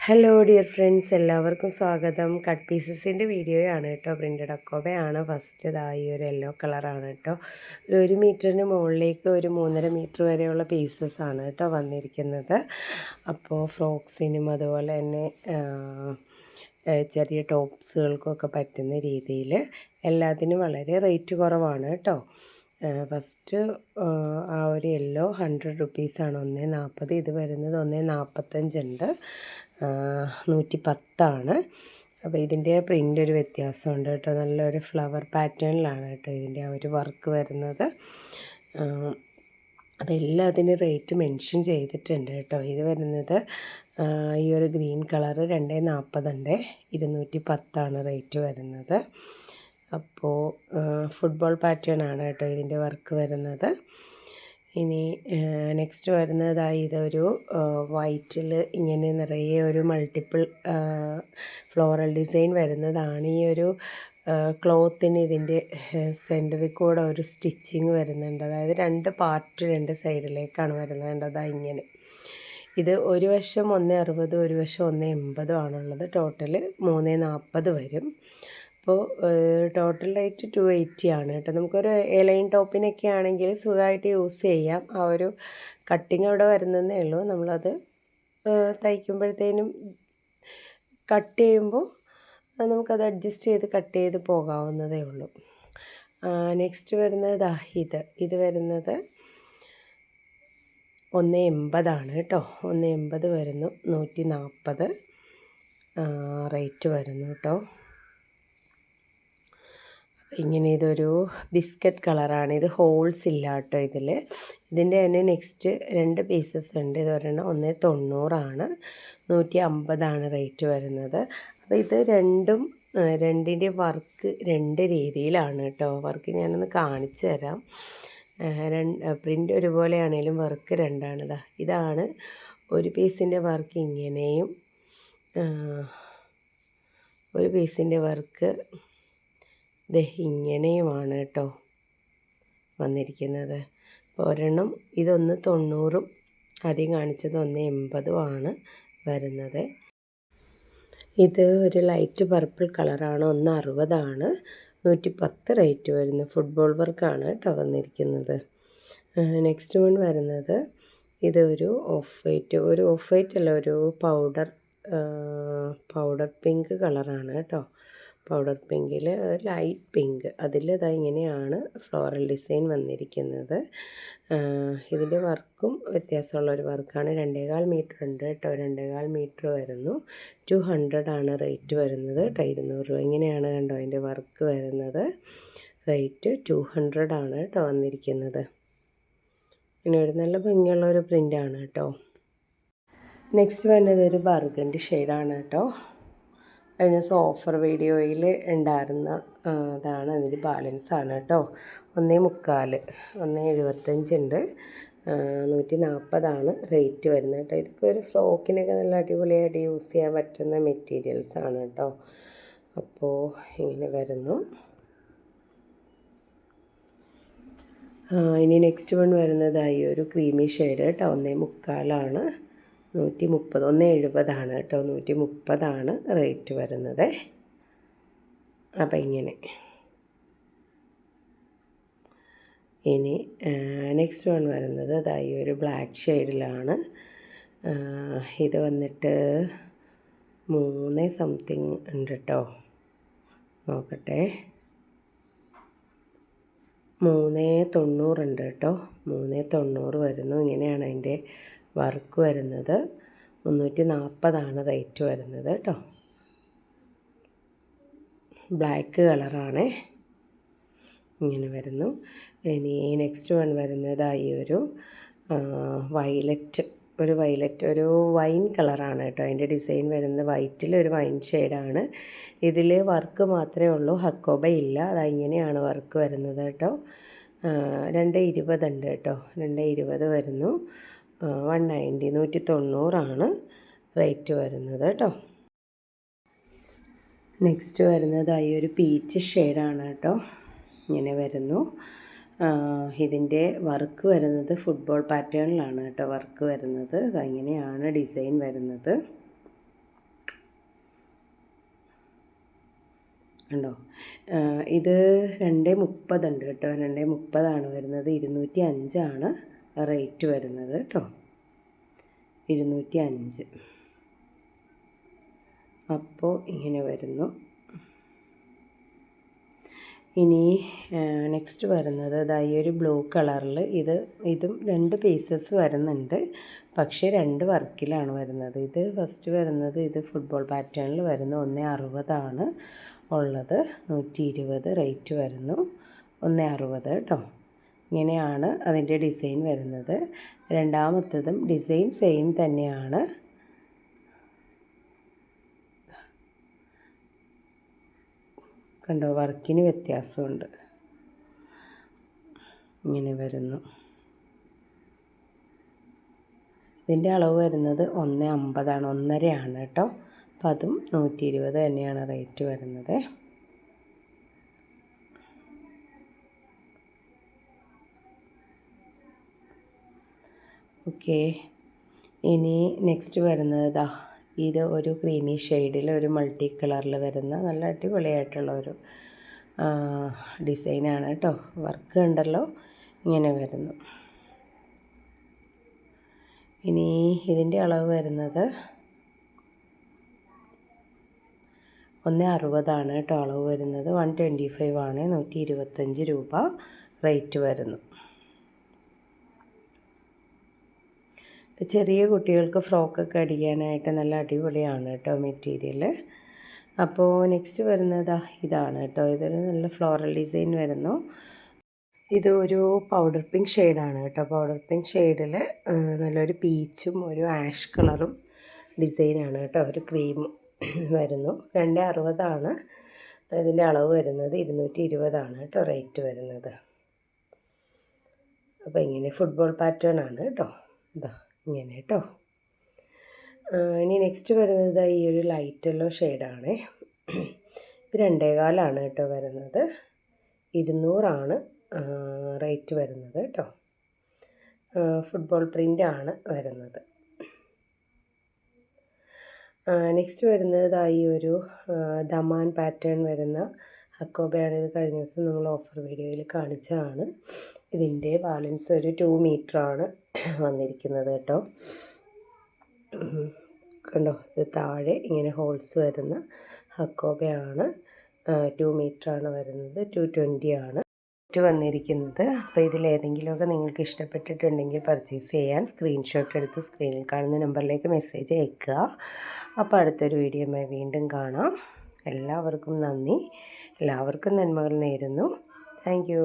Hello dear friends, എല്ലാവർക്കും സ്വാഗതം. Cut പീസസിൻ്റെ വീഡിയോയാണ് കേട്ടോ. പ്രിൻ്റഡ് അക്കോബയാണ്. ഫസ്റ്റ് ഇതായി ഒരു യെല്ലോ കളറാണ് കേട്ടോ. ഒരു മീറ്ററിന് മുകളിലേക്ക് ഒരു 3.5 മീറ്റർ വരെയുള്ള പീസസ്സാണ് കേട്ടോ വന്നിരിക്കുന്നത്. അപ്പോൾ ഫ്രോക്സിനും അതുപോലെ തന്നെ ചെറിയ ടോപ്സുകൾക്കൊക്കെ പറ്റുന്ന രീതിയിൽ എല്ലാത്തിനും വളരെ റേറ്റ് കുറവാണ് കേട്ടോ. ഫസ്റ്റ് ആ ഒരു യെല്ലോ 100 റുപ്പീസാണ്, 1.40. ഇത് വരുന്നത് 1.45 ഉണ്ട്, 110 അപ്പോൾ ഇതിൻ്റെ പ്രിൻ്റ് ഒരു വ്യത്യാസമുണ്ട് കേട്ടോ. നല്ലൊരു ഫ്ലവർ പാറ്റേണിലാണ് കേട്ടോ ഇതിൻ്റെ ആ ഒരു വർക്ക് വരുന്നത്. അതെല്ലാത്തിനും റേറ്റ് മെൻഷൻ ചെയ്തിട്ടുണ്ട് കേട്ടോ. ഇത് വരുന്നത് ഈ ഒരു ഗ്രീൻ കളറ് 2.40 ഉണ്ട്, 210 റേറ്റ് വരുന്നത്. അപ്പോൾ ഫുട്ബോൾ പാറ്റേൺ ആണ് കേട്ടോ ഇതിൻ്റെ വർക്ക് വരുന്നത്. ഇനി നെക്സ്റ്റ് വരുന്നതായി ഇതൊരു വൈറ്റിൽ ഇങ്ങനെ നിറയെ ഒരു മൾട്ടിപ്പിൾ ഫ്ലോറൽ ഡിസൈൻ വരുന്നതാണ്. ഈ ഒരു ക്ലോത്തിന് ഇതിൻ്റെ സെൻറ്ററിൽ കൂടെ ഒരു സ്റ്റിച്ചിങ് വരുന്നുണ്ട്. അതായത് 2 പാർട്ട് 2 സൈഡിലേക്കാണ് വരുന്നത്. അതാ ഇങ്ങനെ. ഇത് ഒരു വശം 1.60, ഒരു വശം 1.80 ആണുള്ളത്. ടോട്ടൽ 3.40 വരും. അപ്പോൾ ടോട്ടൽ റേറ്റ് 280 ആണ് കേട്ടോ. നമുക്കൊരു എലൈൻ ടോപ്പിനൊക്കെ ആണെങ്കിൽ സുഖമായിട്ട് യൂസ് ചെയ്യാം. ആ ഒരു കട്ടിങ് അവിടെ വരുന്നതേ ഉള്ളൂ. നമ്മളത് തയ്ക്കുമ്പോഴത്തേനും കട്ട് ചെയ്യുമ്പോൾ നമുക്കത് അഡ്ജസ്റ്റ് ചെയ്ത് കട്ട് ചെയ്ത് പോകാവുന്നതേ ഉള്ളൂ. നെക്സ്റ്റ് വരുന്നത് ഇത് വരുന്നത് 1.80 ആണ് കേട്ടോ. 1.80 വരുന്നു, 140 റേറ്റ് വരുന്നു കേട്ടോ. ഇങ്ങനെ ഇതൊരു ബിസ്ക്കറ്റ് കളറാണ്. ഇത് ഹോൾസ് ഇല്ല കേട്ടോ ഇതിൻ്റെ തന്നെ നെക്സ്റ്റ് 2 പീസസ് ഉണ്ട്. ഇത് ഒരെണ്ണം 1.90 150 റേറ്റ് വരുന്നത്. അപ്പോൾ ഇത് രണ്ടിൻ്റെ വർക്ക് 2 രീതിയിലാണ് കേട്ടോ. വർക്ക് ഞാനൊന്ന് കാണിച്ചു തരാം. പ്രിൻ്റ് ഒരുപോലെയാണേലും വർക്ക് 2ആണ്. ഇതാണ് ഒരു പീസിൻ്റെ വർക്ക് ഇങ്ങനെയും ഒരു പീസിൻ്റെ വർക്ക് ഇങ്ങനെയുമാണ് കേട്ടോ വന്നിരിക്കുന്നത്. അപ്പോൾ ഒരെണ്ണം ഇതൊന്ന് 90, ആദ്യം കാണിച്ചത് 180 ആണ് വരുന്നത്. ഇത് ഒരു ലൈറ്റ് പർപ്പിൾ കളറാണ്, 160 110 റേറ്റ് വരുന്നു. ഫുട്ബോൾ വർക്കാണ് കേട്ടോ വന്നിരിക്കുന്നത്. നെക്സ്റ്റ് വൺ വരുന്നത് ഇതൊരു ഓഫ് വൈറ്റ് അല്ല, ഒരു പൗഡർ പിങ്ക് കളറാണ് കേട്ടോ. പൗഡർ പിങ്കിൽ ലൈറ്റ് പിങ്ക്, അതിലിതാ ഇങ്ങനെയാണ് ഫ്ലോറൽ ഡിസൈൻ വന്നിരിക്കുന്നത്. ഇതിൻ്റെ വർക്കും വ്യത്യാസമുള്ളൊരു വർക്കാണ്. 2.25 മീറ്റർ ഉണ്ട് കേട്ടോ. 2.25 മീറ്റർ വരുന്നു. 200 ആണ് റേറ്റ് വരുന്നത് കേട്ടോ. 200 രൂപ. ഇങ്ങനെയാണ് കണ്ടോ അതിൻ്റെ വർക്ക് വരുന്നത്. റേറ്റ് 200 ആണ് കേട്ടോ വന്നിരിക്കുന്നത്. ഇനി ഒരു നല്ല ഭംഗിയുള്ളൊരു പ്രിൻ്റാണ് കേട്ടോ. നെക്സ്റ്റ് വരുന്നത് ഒരു ബർഗണ്ടി ഷെയ്ഡാണ് കേട്ടോ. കഴിഞ്ഞ ദിവസം ഓഫർ വീഡിയോയിൽ ഉണ്ടായിരുന്ന അതാണ്. അതിൽ ബാലൻസ് ആണ് കേട്ടോ. 1.45 1.75 ഉണ്ട്, 140 റേറ്റ് വരുന്നത് കേട്ടോ. ഇതൊക്കെ ഒരു ഫ്രോക്കിനൊക്കെ നല്ല അടിപൊളിയായിട്ട് യൂസ് ചെയ്യാൻ പറ്റുന്ന മെറ്റീരിയൽസാണ് കേട്ടോ. അപ്പോൾ ഇങ്ങനെ വരുന്നു. ഇനി നെക്സ്റ്റ് വൺ വരുന്നതായി ഒരു ക്രീമി ഷെയ്ഡ് കേട്ടോ. 1.45 130 170 കേട്ടോ. 130 റേറ്റ് വരുന്നത്. അപ്പം ഇങ്ങനെ. ഇനി നെക്സ്റ്റ് വൺ വരുന്നത് അതായി ഒരു ബ്ലാക്ക് ഷെയ്ഡിലാണ്. ഇത് വന്നിട്ട് 3 സംതിങ് ഉണ്ട് കേട്ടോ. നോക്കട്ടെ, 390 ഉണ്ട് കേട്ടോ. 390 വരുന്നു. ഇങ്ങനെയാണ് അതിൻ്റെ വർക്ക് വരുന്നത്. 340 റേറ്റ് വരുന്നത് കേട്ടോ. ബ്ലാക്ക് കളറാണ്. ഇങ്ങനെ വരുന്നു. ഇനി നെക്സ്റ്റ് വൺ വരുന്നത് ഈ ഒരു ഒരു വൈൻ കളറാണ് കേട്ടോ. അതിൻ്റെ ഡിസൈൻ വരുന്നത് വൈറ്റിൽ ഒരു വൈൻ ഷെയ്ഡാണ്. ഇതിൽ വർക്ക് മാത്രമേ ഉള്ളൂ, ഹക്കോബ ഇല്ല. ഇങ്ങനെയാണ് വർക്ക് വരുന്നത് കേട്ടോ. 220 ഉണ്ട് കേട്ടോ. 220 വരുന്നു. 190 190 റേറ്റ് വരുന്നത് കേട്ടോ. നെക്സ്റ്റ് വരുന്നത് ഈ ഒരു പീച്ച് ഷെയ്ഡാണ് കേട്ടോ. ഇങ്ങനെ വരുന്നു. ഇതിൻ്റെ വർക്ക് വരുന്നത് ഫുട്ബോൾ പാറ്റേണിലാണ് കേട്ടോ വർക്ക് വരുന്നത്. അതങ്ങനെയാണ് ഡിസൈൻ വരുന്നത്. കണ്ടോ. ഇത് 2.30 ഉണ്ട് കേട്ടോ. 2.30 വരുന്നത്. 205 റേറ്റ് വരുന്നത് കേട്ടോ. 205. അപ്പോൾ ഇങ്ങനെ വരുന്നു. ഇനി നെക്സ്റ്റ് വരുന്നത് ഈ ഒരു ബ്ലൂ കളറിൽ ഇതും 2 പീസസ് വരുന്നുണ്ട്. പക്ഷേ 2 വർക്കിലാണ് വരുന്നത്. ഇത് ഫസ്റ്റ് വരുന്നത് ഇത് ഫുട്ബോൾ പാറ്റേണിൽ വരുന്ന 1.60 ഉള്ളത്. 120 റേറ്റ് വരുന്നു. 1.60 കേട്ടോ. ഇങ്ങനെയാണ് അതിൻ്റെ ഡിസൈൻ വരുന്നത്. രണ്ടാമത്തതും ഡിസൈൻ സെയിം തന്നെയാണ്. കണ്ടോ, വർക്കിന് വ്യത്യാസമുണ്ട്. ഇങ്ങനെ വരുന്നു. ഇതിൻ്റെ അളവ് വരുന്നത് 1.50 1.5 കേട്ടോ. അപ്പം അതും 120 തന്നെയാണ് റേറ്റ് വരുന്നത്. ഓക്കെ. ഇനി നെക്സ്റ്റ് വരുന്നത് ഇത് ഒരു ക്രീമി ഷെയ്ഡിൽ ഒരു മൾട്ടി കളറിൽ വരുന്ന നല്ല അടിപൊളിയായിട്ടുള്ള ഒരു ഡിസൈനാണ് കേട്ടോ. വർക്ക് ഉണ്ടല്ലോ, ഇങ്ങനെ വരുന്നു. ഇനി ഇതിൻ്റെ അളവ് വരുന്നത് 1.60 കേട്ടോ അളവ് വരുന്നത്. 125 125 രൂപ റേറ്റ് വരുന്നു. ചെറിയ കുട്ടികൾക്ക് ഫ്രോക്കൊക്കെ അടിക്കാനായിട്ട് നല്ല അടിപൊളിയാണ് കേട്ടോ മെറ്റീരിയൽ. അപ്പോൾ നെക്സ്റ്റ് വരുന്നത് ഇതാണ് കേട്ടോ. ഇതൊരു നല്ല ഫ്ലോറൽ ഡിസൈൻ വരുന്നു. ഇത് ഒരു പൗഡർ പിങ്ക് ഷെയ്ഡാണ് കേട്ടോ. പൗഡർ പിങ്ക് ഷെയ്ഡിൽ നല്ലൊരു പീച്ചും ഒരു ആഷ് കളറും ഡിസൈനാണ് കേട്ടോ. ഒരു ക്രീം വരുന്നു. 2.60 ഇതിൻ്റെ അളവ് വരുന്നത്. 220 കേട്ടോ റേറ്റ് വരുന്നത്. അപ്പോൾ ഇങ്ങനെ ഫുട്ബോൾ പാറ്റേൺ ആണ് കേട്ടോ. ഇങ്ങനെ കേട്ടോ. ഇനി നെക്സ്റ്റ് വരുന്നത് ഈ ഒരു ലൈറ്റ് യെല്ലോ ഷെയ്ഡാണ്. ഇത് 2.25 കേട്ടോ വരുന്നത്. 200 റേറ്റ് വരുന്നത് കേട്ടോ. ഫുട്ബോൾ പ്രിൻ്റാണ് വരുന്നത്. നെക്സ്റ്റ് വരുന്നത് ഈ ഒരു ദമാൻ പാറ്റേൺ വരുന്ന ഹക്കോബയാണ്. ഇത് കഴിഞ്ഞ ദിവസം നമ്മൾ ഓഫർ വീഡിയോയിൽ കാണിച്ചതാണ്. ഇതിൻ്റെ ബാലൻസ് ഒരു 2 മീറ്ററാണ് വന്നിരിക്കുന്നത് കേട്ടോ. കണ്ടോ, ഇത് താഴെ ഇങ്ങനെ ഹോൾസ് വരുന്ന ഹക്കോബയാണ്. 2 മീറ്ററാണ് വരുന്നത്. 220 വന്നിരിക്കുന്നത്. അപ്പോൾ ഇതിലേതെങ്കിലുമൊക്കെ നിങ്ങൾക്ക് ഇഷ്ടപ്പെട്ടിട്ടുണ്ടെങ്കിൽ പർച്ചേസ് ചെയ്യാൻ സ്ക്രീൻഷോട്ട് എടുത്ത് സ്ക്രീനിൽ കാണുന്ന നമ്പറിലേക്ക് മെസ്സേജ് അയയ്ക്കുക. അപ്പോൾ അടുത്തൊരു വീഡിയോയുമായി വീണ്ടും കാണാം. എല്ലാവർക്കും നന്ദി. എല്ലാവർക്കും നന്മകൾ നേരുന്നു. Thank you.